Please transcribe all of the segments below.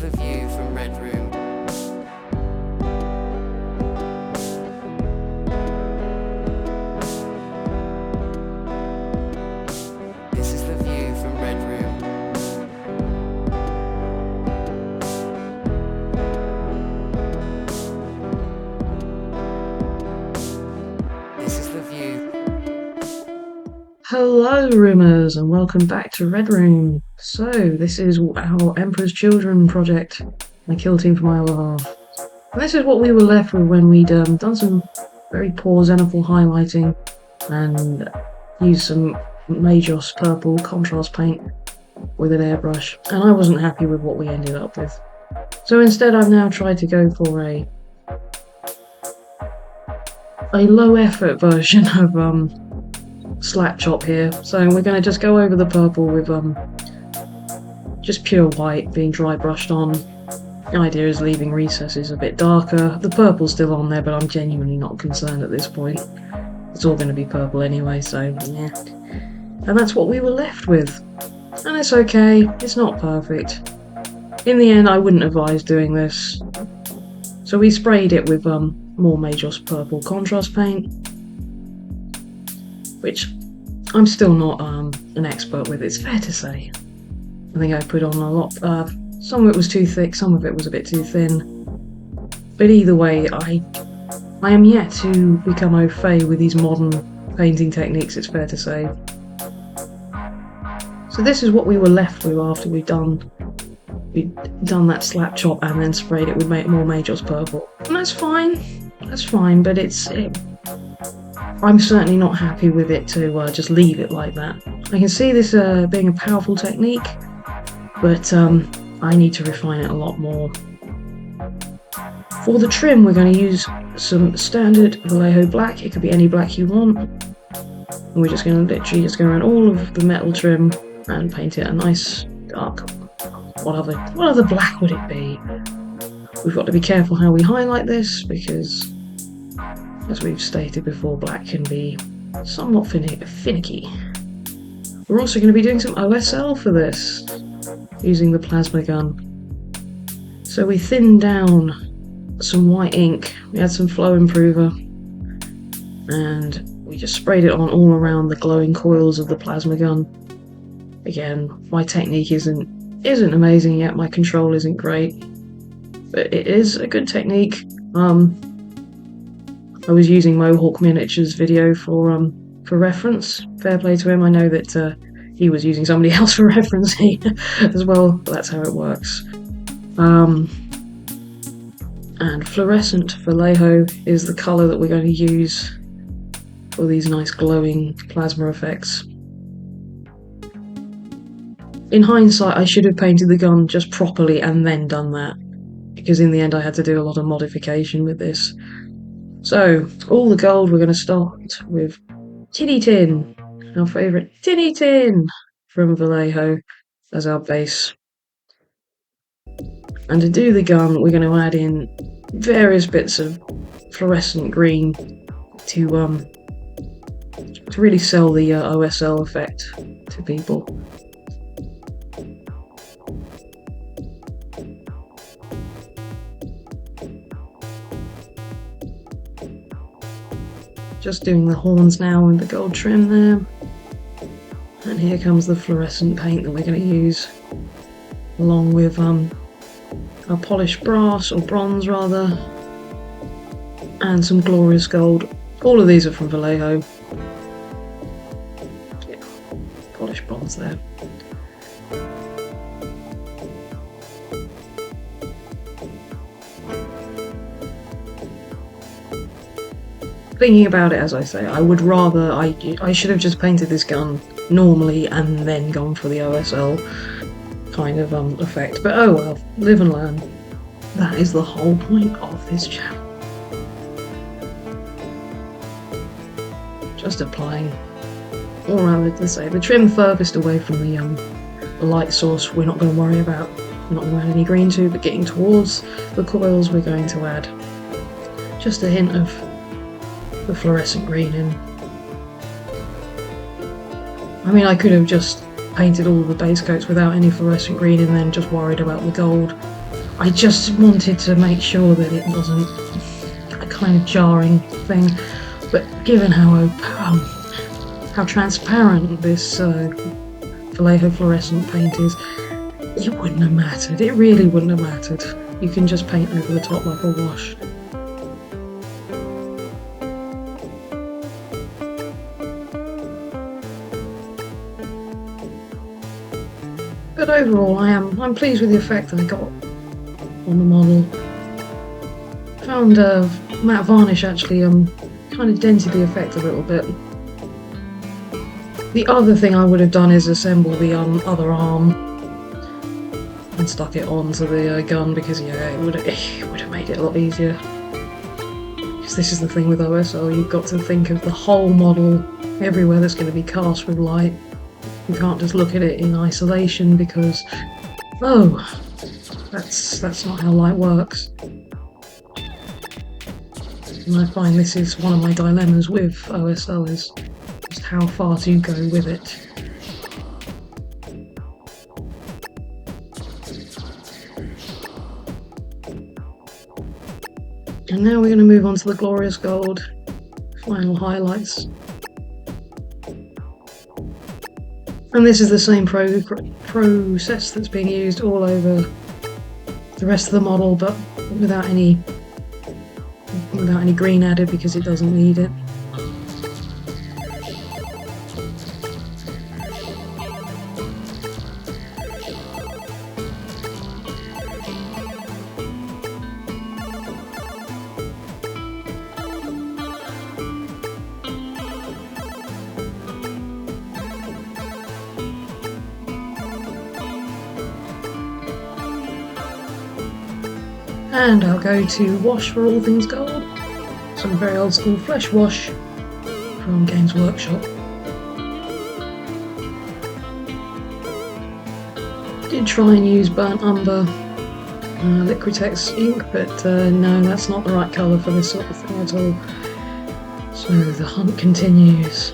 the view from Red Room. This is the view from Red Room. This is the view. Hello, Roomers, and welcome back to Red Room. So, this is our Emperor's Children project, my kill team for my other half. And this is what we were left with when we'd done some very poor zenithal highlighting and used some Majos purple contrast paint with an airbrush, and I wasn't happy with what we ended up with. So instead I've now tried to go for a low effort version of slack chop here. So we're going to just go over the purple with just pure white being dry brushed on. The idea is leaving recesses a bit darker. The purple's still on there, but I'm genuinely not concerned at this point. It's all going to be purple anyway, so yeah. And that's what we were left with. And it's okay, it's not perfect. In the end, I wouldn't advise doing this. So we sprayed it with more Majos purple contrast paint, which I'm still not an expert with, it's fair to say. I think I put on a lot. Some of it was too thick, some of it was a bit too thin. But either way, I am yet to become au fait with these modern painting techniques, it's fair to say. So this is what we were left with after we'd done that slap chop and then sprayed it with more Majos purple. And that's fine, but I'm certainly not happy with it to just leave it like that. I can see this being a powerful technique, but I need to refine it a lot more. For the trim, we're going to use some standard Vallejo black. It could be any black you want. And we're just going to literally just go around all of the metal trim and paint it a nice dark. What other black would it be? We've got to be careful how we highlight this because, as we've stated before, black can be somewhat finicky. We're also going to be doing some OSL for this, using the plasma gun. So we thinned down some white ink, we had some flow improver, and we just sprayed it on all around the glowing coils of the plasma gun. Again, my technique isn't amazing yet, my control isn't great, but it is a good technique. I was using Mohawk Miniatures video for reference. Fair play to him. I know that he was using somebody else for reference as well, but that's how it works. And fluorescent Vallejo is the colour that we're going to use for these nice glowing plasma effects. In hindsight, I should have painted the gun just properly and then done that, because in the end I had to do a lot of modification with this. So, all the gold, we're going to start with Tinny Tin, our favourite Tinny Tin from Vallejo as our base. And to do the gun, we're going to add in various bits of fluorescent green to really sell the OSL effect to people. Just doing the horns now with the gold trim there. And here comes the fluorescent paint that we're going to use, along with our polished brass, or bronze rather, and some glorious gold. All of these are from Vallejo. Yeah, polished bronze there. Thinking about it, as I say, I would rather, I should have just painted this gun normally and then gone for the OSL kind of effect, but oh well, live and learn. That is the whole point of this channel. Just applying all around, let's say, the trim furthest away from the light source we're not going to worry about. We're not going to add any green to, but getting towards the coils we're going to add just a hint of the fluorescent green in. I mean, I could have just painted all the base coats without any fluorescent green and then just worried about the gold I just wanted to make sure that it wasn't a kind of jarring thing, but given how transparent this Vallejo fluorescent paint is, it wouldn't have mattered. It really wouldn't have mattered. You can just paint over the top like a wash. But overall, I'm pleased with the effect that I got on the model. Found matte varnish actually kind of dented the effect a little bit. The other thing I would have done is assemble the other arm and stuck it onto the gun, because yeah, it would have made it a lot easier. Because this is the thing with OSL, you've got to think of the whole model, everywhere that's going to be cast with light. You can't just look at it in isolation, because that's not how light works. And I find this is one of my dilemmas with OSL, is just how far to go with it. And now we're going to move on to the glorious gold, final highlights. And this is the same process that's being used all over the rest of the model, but without any green added, because it doesn't need it. And I'll go to wash for all things gold. Some very old school flesh wash from Games Workshop. Did try and use burnt umber Liquitex ink, but no, that's not the right colour for this sort of thing at all. So the hunt continues.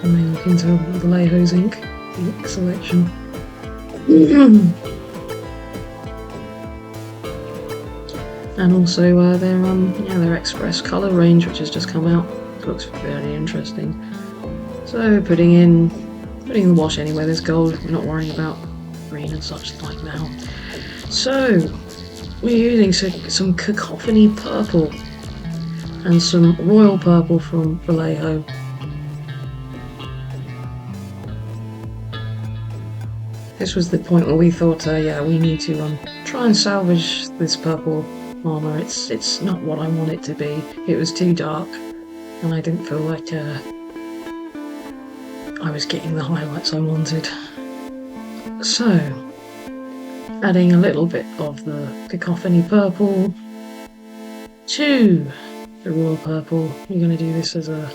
I may look into Vallejo's ink selection. And also their express colour range, which has just come out. Looks very interesting. So putting the wash anywhere there's gold. We're not worrying about green and such like now. So we're using some cacophony purple and some royal purple from Vallejo. This was the point where we thought, yeah, we need to try and salvage this purple armour. It's not what I want it to be. It was too dark, and I didn't feel like I was getting the highlights I wanted. So, adding a little bit of the cacophony purple to the royal purple. We're going to do this as a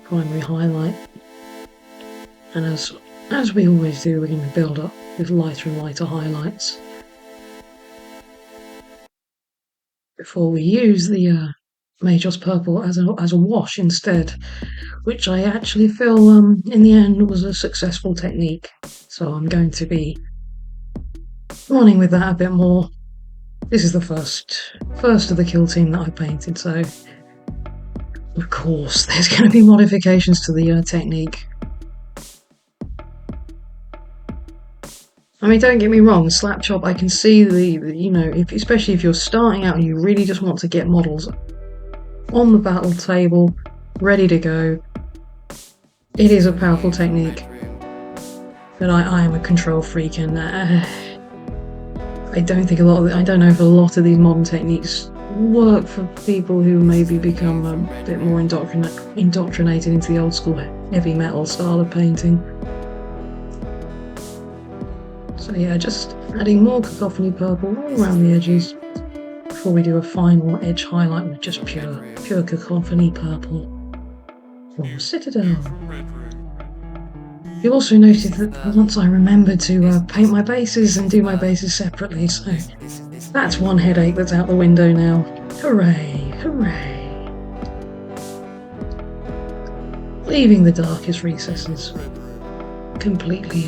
primary highlight, and as we always do, we're going to build up with lighter and lighter highlights before we use the Majos purple as a wash instead, which I actually feel in the end was a successful technique. So I'm going to be running with that a bit more. This is the first of the kill team that I painted, so of course there's going to be modifications to the technique. I mean, don't get me wrong, slap chop, I can see especially if you're starting out and you really just want to get models on the battle table, ready to go. It is a powerful technique, but I am a control freak, and I don't know if a lot of these modern techniques work for people who maybe become a bit more indoctrinated into the old school heavy metal style of painting. So yeah, just adding more cacophony purple all around the edges before we do a final edge highlight with just pure cacophony purple from Citadel. You'll also notice that once I remembered to paint my bases and do my bases separately, so that's one headache that's out the window now. Hooray, hooray. Leaving the darkest recesses completely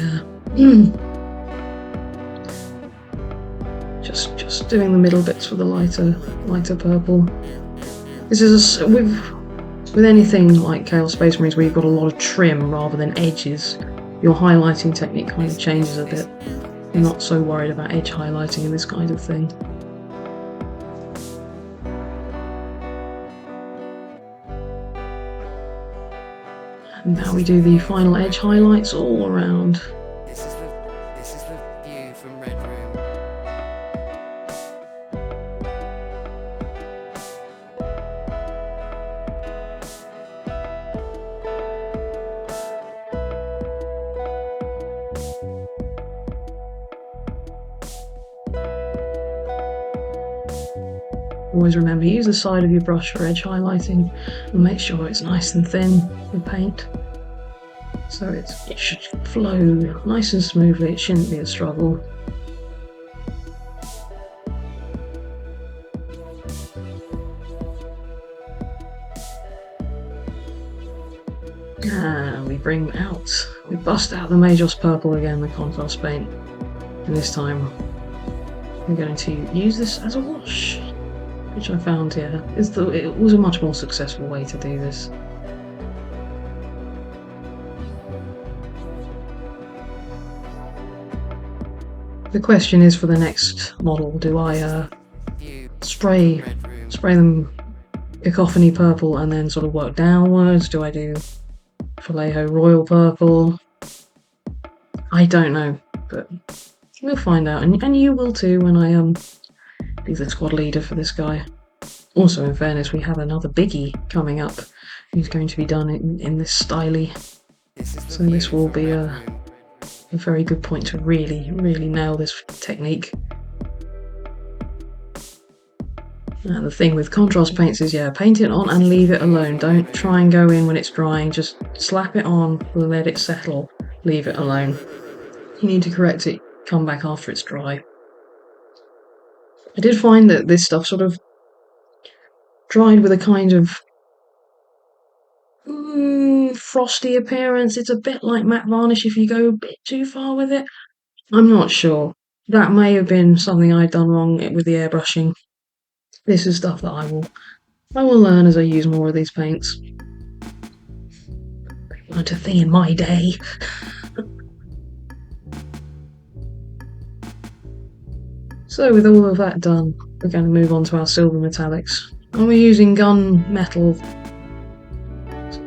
Just doing the middle bits for the lighter purple. This is with anything like Chaos Space Marines where you've got a lot of trim rather than edges, your highlighting technique kind of changes a bit. I'm not so worried about edge highlighting in this kind of thing. And now we do the final edge highlights all around. This is the view from Red Room. Always remember, use the side of your brush for edge highlighting and make sure it's nice and thin with paint. So it should flow nice and smoothly, it shouldn't be a struggle. And we bust out the Majos purple again, the contrast paint. And this time we're going to use this as a wash, which I found here it was a much more successful way to do this. The question is for the next model, do I spray them cacophony purple and then sort of work downwards? Do I do Vallejo royal purple? I don't know, but we'll find out, and you will too when I be the squad leader for this guy. Also, in fairness, we have another biggie coming up who's going to be done in this styly, so this will be a very good point to really nail this technique. And the thing with contrast paints is, yeah, paint it on and leave it alone. Don't try and go in when it's drying, just slap it on, let it settle, leave it alone. You need to correct it, come back after it's dry. I did find that this stuff sort of dried with a kind of frosty appearance. It's a bit like matte varnish if you go a bit too far with it. I'm not sure. That may have been something I'd done wrong with the airbrushing. This is stuff that I will learn as I use more of these paints. It wasn't a thing in my day. So with all of that done, we're going to move on to our silver metallics. And we're using gunmetal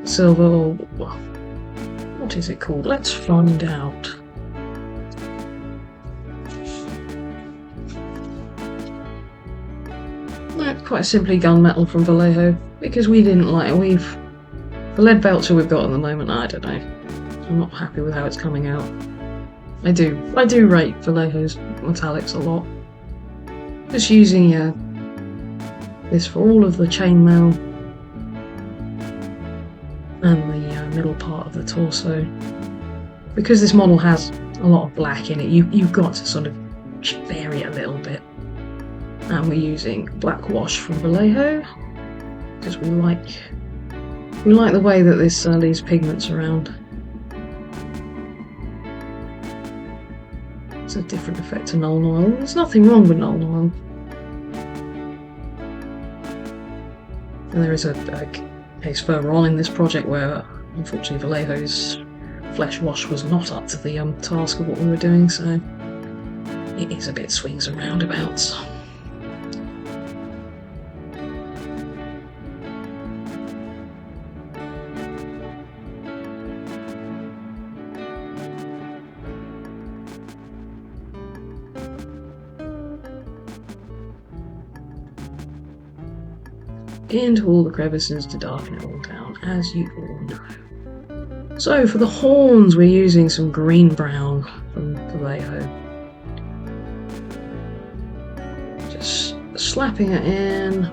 silver, or what is it called? Let's find out. Quite simply gunmetal from Vallejo, because we didn't like the lead belcher we've got at the moment. I don't know. I'm not happy with how it's coming out. I do rate Vallejo's metallics a lot. Just using this for all of the chainmail and the middle part of the torso. Because this model has a lot of black in it, you've got to sort of vary it a little bit. And we're using black wash from Vallejo because we like the way that this leaves pigments around. It's a different effect to Nuln Oil. There's nothing wrong with Nuln Oil. And there is a case further on in this project where, unfortunately, Vallejo's flesh wash was not up to the task of what we were doing, so it is a bit swings and roundabouts. Into all the crevices to darken it all down, as you all know. So for the horns, we're using some green brown from Vallejo. Just slapping it in.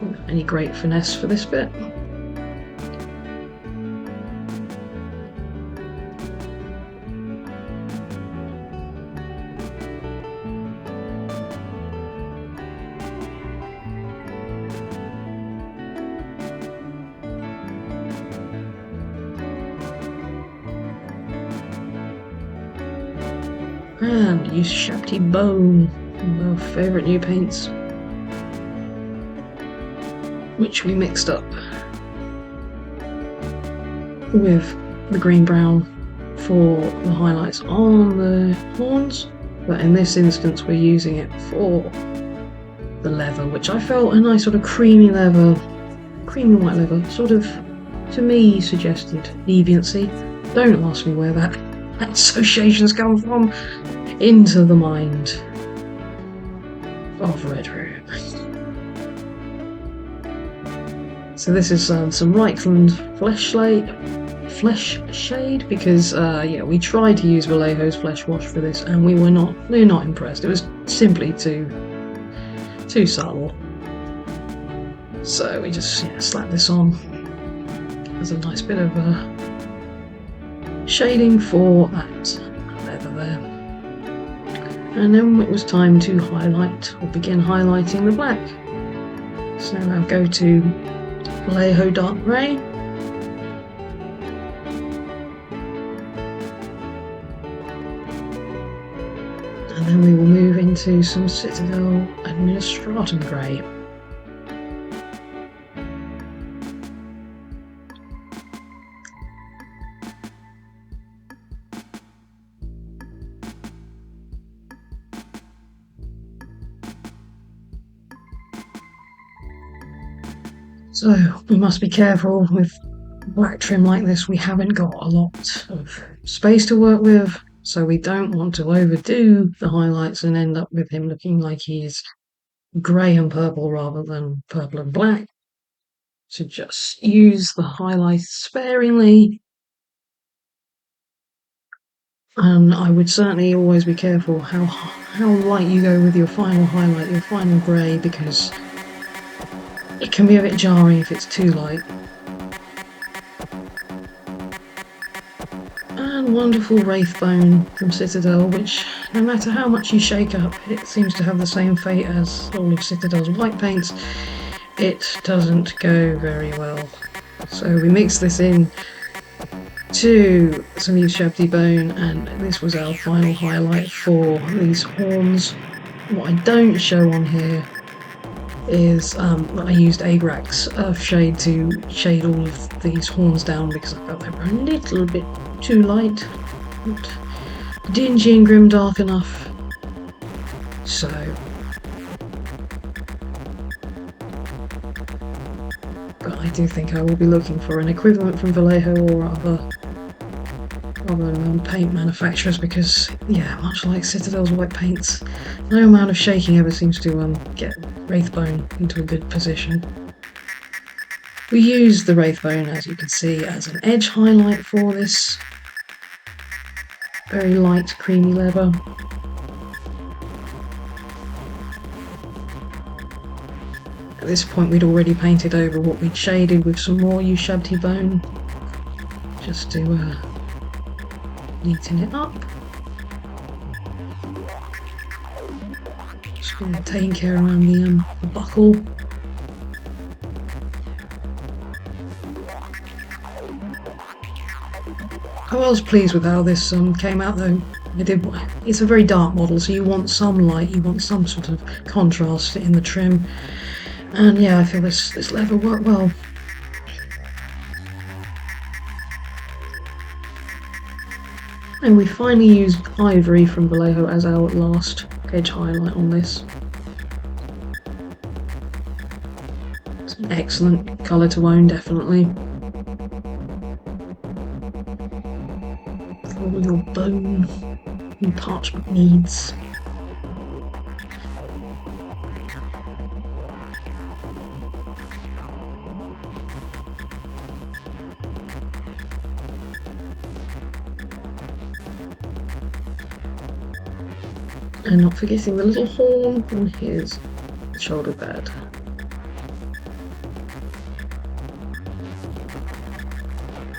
Not any great finesse for this bit. And use Shabty Bone, one of our favourite new paints, which we mixed up with the green brown for the highlights on the horns, but in this instance we're using it for the leather, which I felt a nice sort of creamy leather, creamy white leather, sort of, to me, suggested deviancy. Don't ask me where that associations come from. Into the mind of Red Room. So this is some Reichland Flesh Shade, because yeah, we tried to use Vallejo's Flesh Wash for this and we're not impressed. It was simply too subtle. So we just slap this on as a nice bit of shading for that leather there. And then it was time to highlight, or begin highlighting the black. So I'll go to Vallejo Dark Grey. And then we will move into some Citadel Administratum Grey. So we must be careful with black trim like this. We haven't got a lot of space to work with, so we don't want to overdo the highlights and end up with him looking like he's grey and purple rather than purple and black. So just use the highlights sparingly. And I would certainly always be careful how light you go with your final highlight, your final grey, because it can be a bit jarring if it's too light. And wonderful Wraithbone from Citadel, which no matter how much you shake up, it seems to have the same fate as all of Citadel's white paints. It doesn't go very well. So we mix this in to some used Shabty Bone, and this was our final highlight for these horns. What I don't show on here is I used Agrax Earthshade to shade all of these horns down because I felt they were a little bit too light, not dingy and grimdark enough. So but I do think I will be looking for an equivalent from Vallejo or other paint manufacturers, because yeah, much like Citadel's white paints, no amount of shaking ever seems to get Wraithbone into a good position. We used the Wraithbone, as you can see, as an edge highlight for this very light creamy leather. At this point we'd already painted over what we'd shaded with some more used Shabty Bone, just to neaten it up. Just going to take care around the buckle. I was pleased with how this came out though. It's a very dark model, so you want some light, you want some sort of contrast in the trim. And yeah, I feel this leather worked well. And we finally used Ivory from Vallejo as our last edge highlight on this. It's an excellent colour to own, definitely. For all your bone and parchment needs. And not forgetting the little horn on his shoulder pad.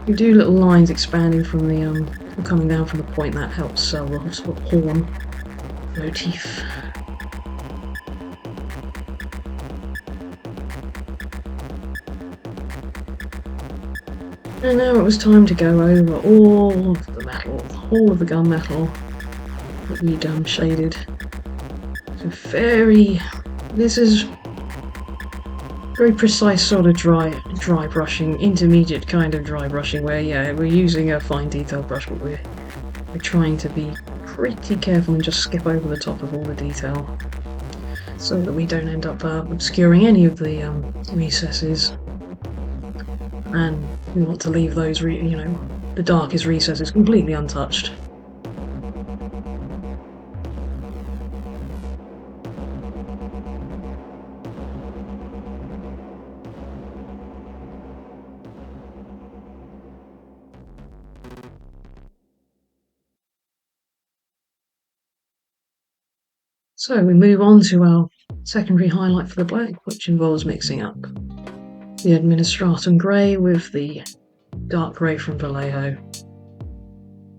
You do little lines expanding from the coming down from the point, that helps sell the sort of horn motif. And now it was time to go over all of the metal, all of the gunmetal, that we'd shaded. So this is very precise sort of dry brushing, intermediate kind of dry brushing, where we're using a fine detail brush, but we're trying to be pretty careful and just skip over the top of all the detail, so that we don't end up obscuring any of the recesses, and we want to leave those, the darkest recesses completely untouched. So we move on to our secondary highlight for the black, which involves mixing up the Administratum Grey with the dark grey from Vallejo.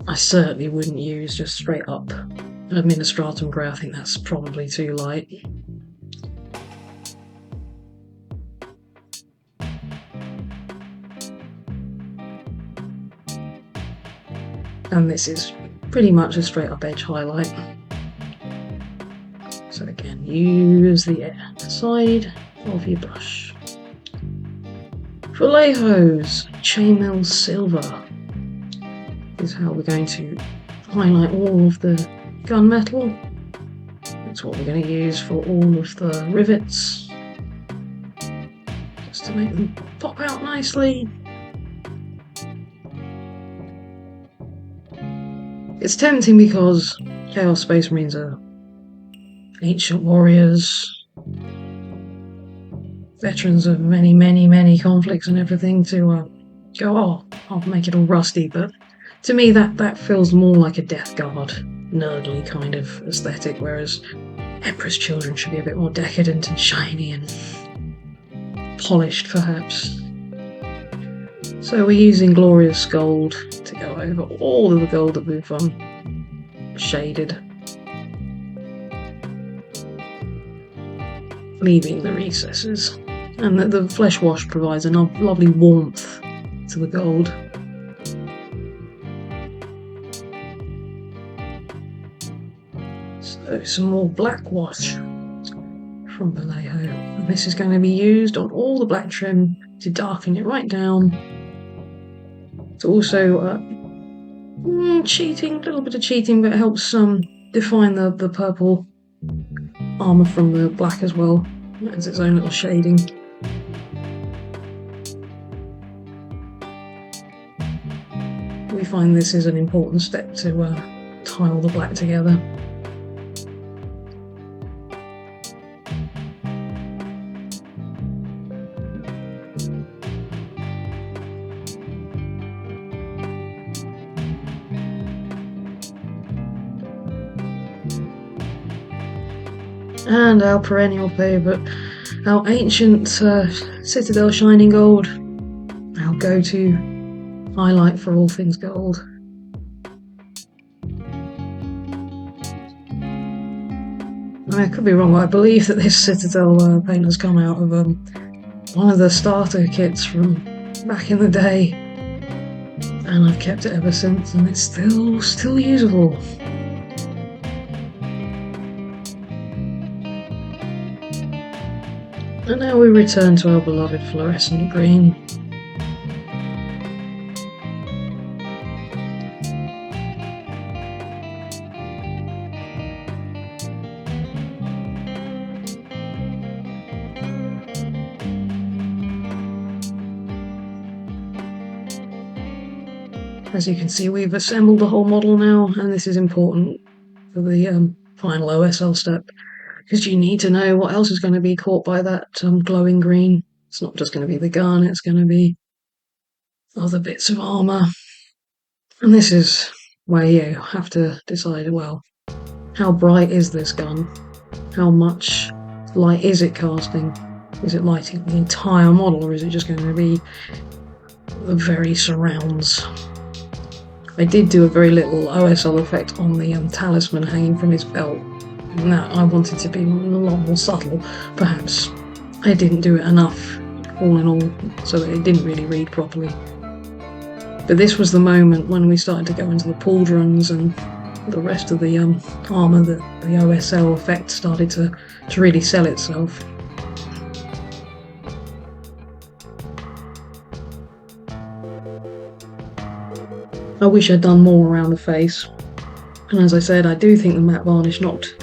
I certainly wouldn't use just straight up Administratum Grey, I think that's probably too light. And this is pretty much a straight up edge highlight. So again, use the side of your brush. Vallejo's Chainmail Silver is how we're going to highlight all of the gunmetal. That's what we're going to use for all of the rivets, just to make them pop out nicely. It's tempting because Chaos Space Marines are ancient warriors, veterans of many conflicts and everything, to go, oh, I'll make it all rusty, but to me that feels more like a Death Guard, nerdly kind of aesthetic, whereas Emperor's Children should be a bit more decadent and shiny and polished, perhaps. So we're using Glorious Gold to go over all of the gold that we've shaded, leaving the recesses, and the flesh wash provides a lovely warmth to the gold. So some more black wash from Vallejo, and this is going to be used on all the black trim to darken it right down. It's also cheating, a little bit of cheating, but it helps define the purple armour from the black as well. It has its own little shading. We find this is an important step to tie all the black together. And our perennial favourite, our ancient Citadel Shining Gold, our go-to highlight for all things gold. I could be wrong, but I believe that this Citadel paint has come out of one of the starter kits from back in the day, and I've kept it ever since, and it's still usable. And now we return to our beloved fluorescent green. As you can see, we've assembled the whole model now, and this is important for the final OSL step, because you need to know what else is going to be caught by that glowing green. It's not just going to be the gun, it's going to be other bits of armour. And this is where you have to decide, well, how bright is this gun? How much light is it casting? Is it lighting the entire model, or is it just going to be the very surrounds? I did do a very little OSL effect on the talisman hanging from his belt. And that I wanted to be a lot more subtle. Perhaps I didn't do it enough, all in all, so that it didn't really read properly. But this was the moment when we started to go into the pauldrons and the rest of the armour, the OSL effect started to really sell itself. I wish I'd done more around the face, and as I said, I do think the matte varnish knocked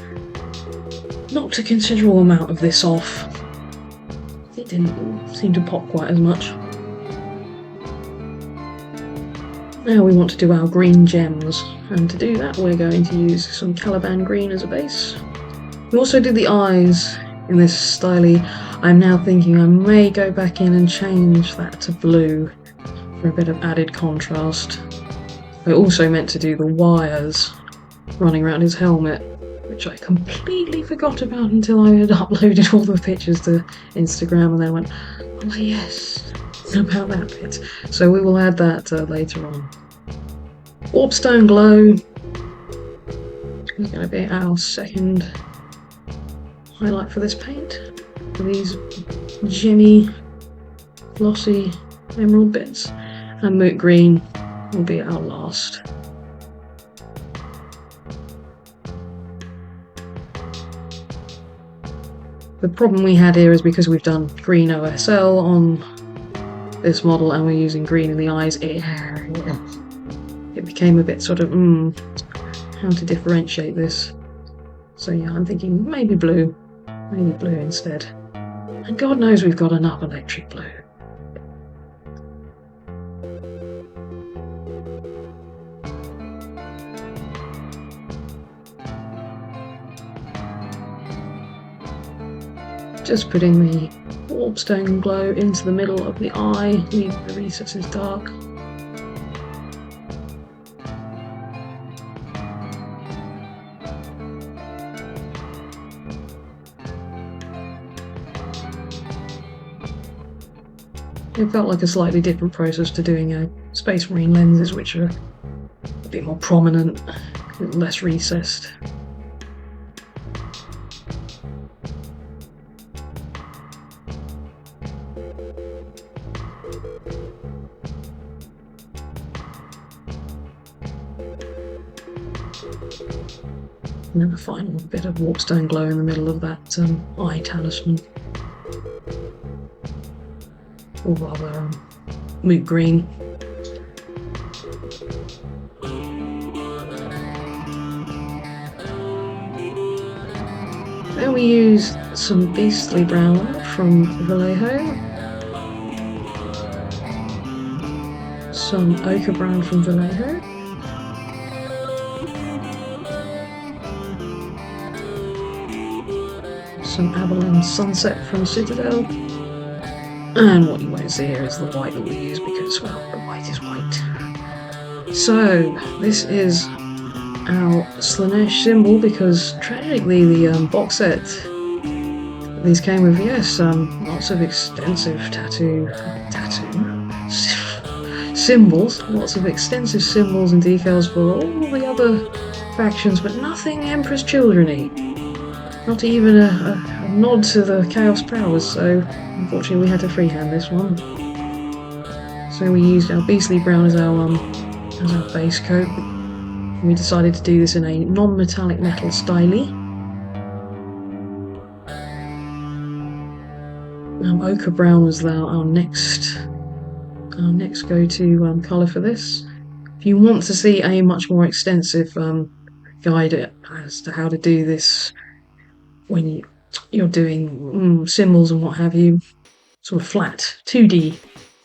a considerable amount of this off. It didn't seem to pop quite as much. Now we want to do our green gems, and to do that we're going to use some Caliban green as a base. We also did the eyes in this styly. I'm now thinking I may go back in and change that to blue for a bit of added contrast. I also meant to do the wires running around his helmet, which I completely forgot about until I had uploaded all the pictures to Instagram and then went, oh yes, about that bit. So we will add that later on. Warpstone Glow is going to be our second highlight for this paint. These gemmy, glossy emerald bits, and Moot Green will be our last. The problem we had here is because we've done green OSL on this model and we're using green in the eyes, it became a bit sort of, how to differentiate this. So yeah, I'm thinking maybe blue instead. And God knows we've got enough electric blue. Just putting the Warpstone Glow into the middle of the eye, leaving the recesses dark. It felt like a slightly different process to doing Space Marine lenses, which are a bit more prominent, a little less recessed. And then a final bit of Warpstone Glow in the middle of that eye talisman. Or rather, Moot Green. Then we use some Beastly Brown from Vallejo. Some Ochre Brown from Vallejo. Some Avalon Sunset from Citadel. And what you won't see here is the white that we use because, well, the white is white. So, this is our Slanesh symbol because, tragically, the box set these came with, yes, lots of extensive symbols, lots of extensive symbols and decals for all the other factions, but nothing Emperor's Children-y. Not even a nod to the Chaos Powers, so unfortunately we had to freehand this one. So we used our Beastly Brown as our base coat. We decided to do this in a non-metallic metal styly. Ochre Brown was our next go-to colour for this. If you want to see a much more extensive guide as to how to do this when you're doing symbols and what have you, sort of flat 2D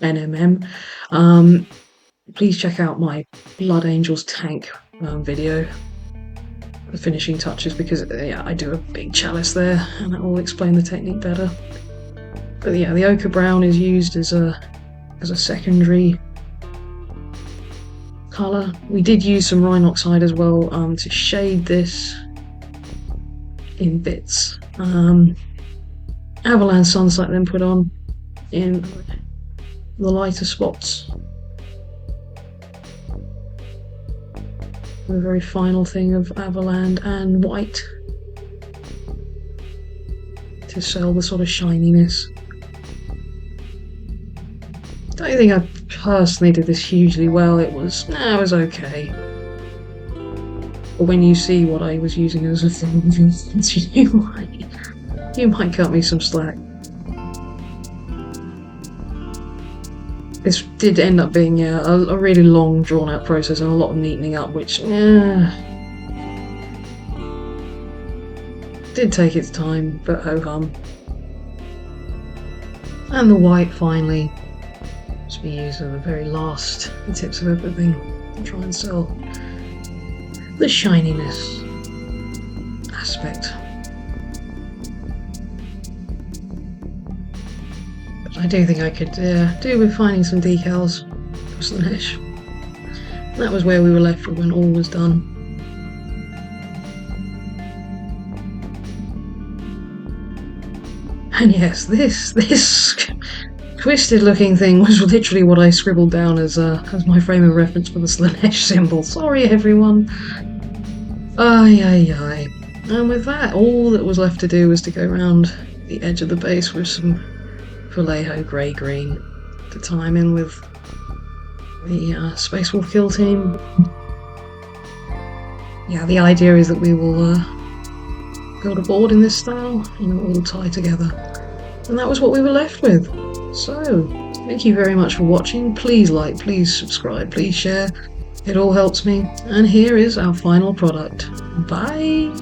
NMM, please check out my Blood Angels tank video, the finishing touches, because yeah, I do a big chalice there and that will explain the technique better. But yeah, the Ochre Brown is used as a secondary colour. We did use some Rhinoxide as well to shade this in bits. Avalon Sunset then put on in the lighter spots. The very final thing of Avaland and white to sell the sort of shininess. Don't think I personally did this hugely well. It was okay. But when you see what I was using as a thing, you might cut me some slack. This did end up being a really long, drawn-out process and a lot of neatening up, which did take its time, but ho-hum. And the white finally must be used at the very last tips of everything to try and sell the shininess aspect. But I do think I could do with finding some decals for Slanesh. That was where we were left with when all was done. And yes, this twisted looking thing was literally what I scribbled down as my frame of reference for the Slanesh symbol. Sorry everyone. Aye. And with that, all that was left to do was to go around the edge of the base with some Vallejo grey green to time in with the Space Wolf kill team. Yeah, the idea is that we will build a board in this style and it will all tie together. And that was what we were left with. So, thank you very much for watching. Please like, please subscribe, please share. It all helps me. And here is our final product. Bye!